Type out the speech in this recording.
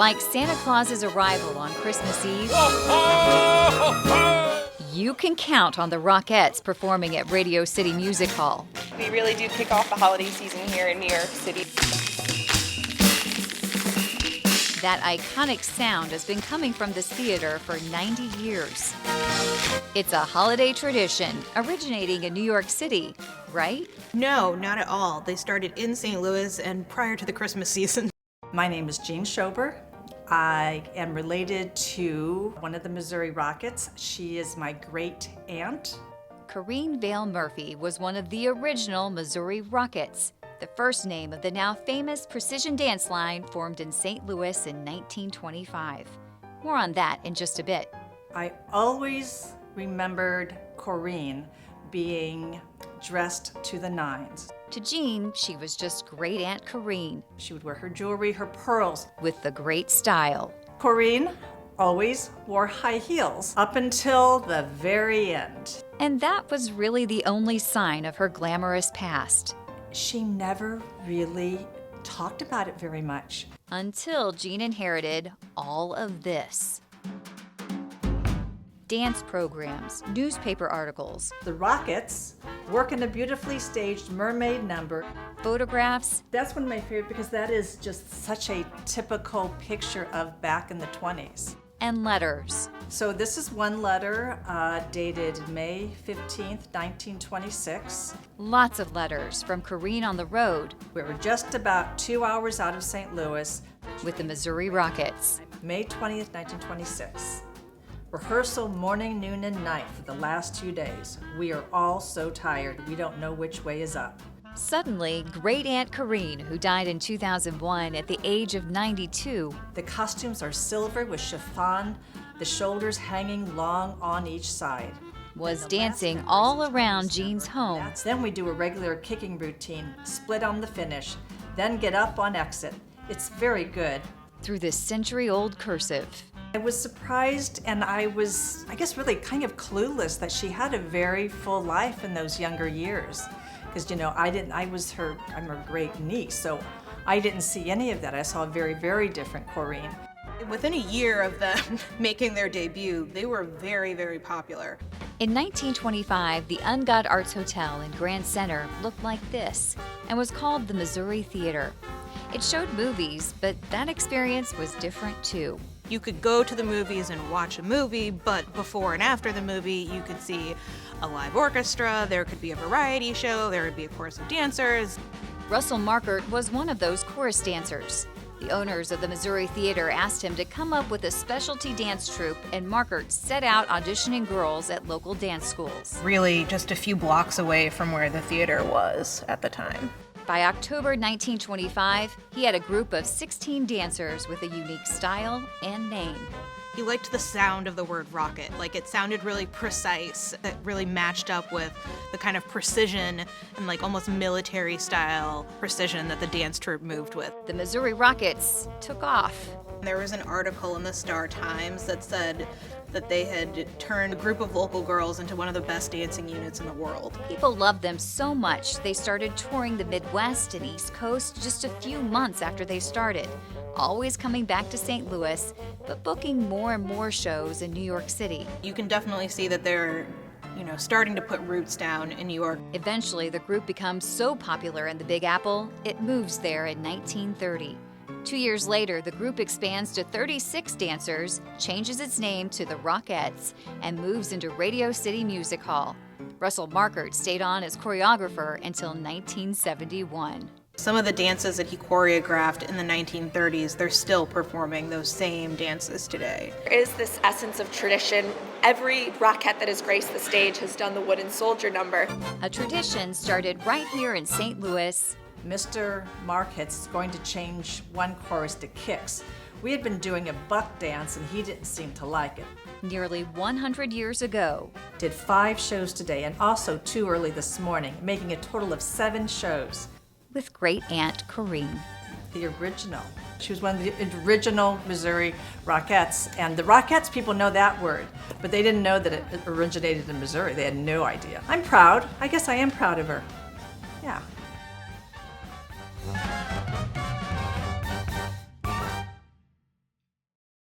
Like Santa Claus's arrival on Christmas Eve, you can count on the Rockettes performing at Radio City Music Hall. We really do kick off the holiday season here in New York City. That iconic sound has been coming from this theater for 90 years. It's a holiday tradition originating in New York City, right? No, not at all. They started in St. Louis and prior to the Christmas season. My name is Jean Schober. I am related to one of the Missouri Rockets. She is my great aunt. Corinne Vale Murphy was one of the original Missouri Rockets, the first name of the now famous precision dance line formed in St. Louis in 1925. More on that in just a bit. I always remembered Corinne being dressed to the nines. To Jean, she was just Great Aunt Corinne, She would wear her jewelry, her pearls. with the great style. Corinne always wore high heels up until the very end. And that was really the only sign of her glamorous past. She never really talked about it very much. Until Jean inherited all of this. Dance programs, newspaper articles, The Rockets work in a beautifully staged mermaid number. photographs, That's one of my favorite because that is just such a typical picture of back in the 20s. and letters. So this is one letter dated May 15th, 1926. Lots of letters from Corinne on the road We were just about 2 hours out of St. Louis, with the Missouri Rockets. May 20th, 1926. Rehearsal morning, noon, and night for the last 2 days. We are all so tired, we don't know which way is up. Suddenly, Great Aunt Corinne, who died in 2001 at the age of 92, The costumes are silver with chiffon, the shoulders hanging long on each side. was dancing all around Jean's home. Then we do a regular kicking routine, split on the finish, then get up on exit. It's very good. Through this century-old cursive. I was surprised and I was, I guess, really kind of clueless that she had a very full life in those younger years. Because, I'm her great niece, so I didn't see any of that. I saw a very, very different Corinne. Within a year of them making their debut, they were very, very popular. In 1925, the Ungod Arts Hotel in Grand Center looked like this and was called the Missouri Theater. It showed movies, but that experience was different too. You could go to the movies and watch a movie, but before and after the movie, you could see a live orchestra, there could be a variety show, there would be a chorus of dancers. Russell Markert was one of those chorus dancers. The owners of the Missouri Theater asked him to come up with a specialty dance troupe, and Markert set out auditioning girls at local dance schools. Really just a few blocks away from where the theater was at the time. By October 1925, he had a group of 16 dancers with a unique style and name. He liked the sound of the word rocket. Like, it sounded really precise. That really matched up with the kind of precision and like almost military style precision that the dance troupe moved with. The Missouri Rockets took off. There was an article in the Star-Times that said that they had turned a group of local girls into one of the best dancing units in the world. People loved them so much, they started touring the Midwest and East Coast just a few months after they started, always coming back to St. Louis, but booking more and more shows in New York City. You can definitely see that they're, starting to put roots down in New York. Eventually, the group becomes so popular in the Big Apple, it moves there in 1930. 2 years later, the group expands to 36 dancers, changes its name to the Rockettes, and moves into Radio City Music Hall. Russell Markert stayed on as choreographer until 1971. Some of the dances that he choreographed in the 1930s, they're still performing those same dances today. There is this essence of tradition. Every Rockette that has graced the stage has done the wooden soldier number. A tradition started right here in St. Louis. Mr. Markett is going to change one chorus to kicks. We had been doing a buck dance and he didn't seem to like it. Nearly 100 years ago. Did 5 shows today and also 2 early this morning, making a total of 7 shows. With Great Aunt Corinne. The original. She was one of the original Missouri Rockettes. And the Rockettes, people know that word, but they didn't know that it originated in Missouri. They had no idea. I'm proud. I guess I am proud of her. Yeah.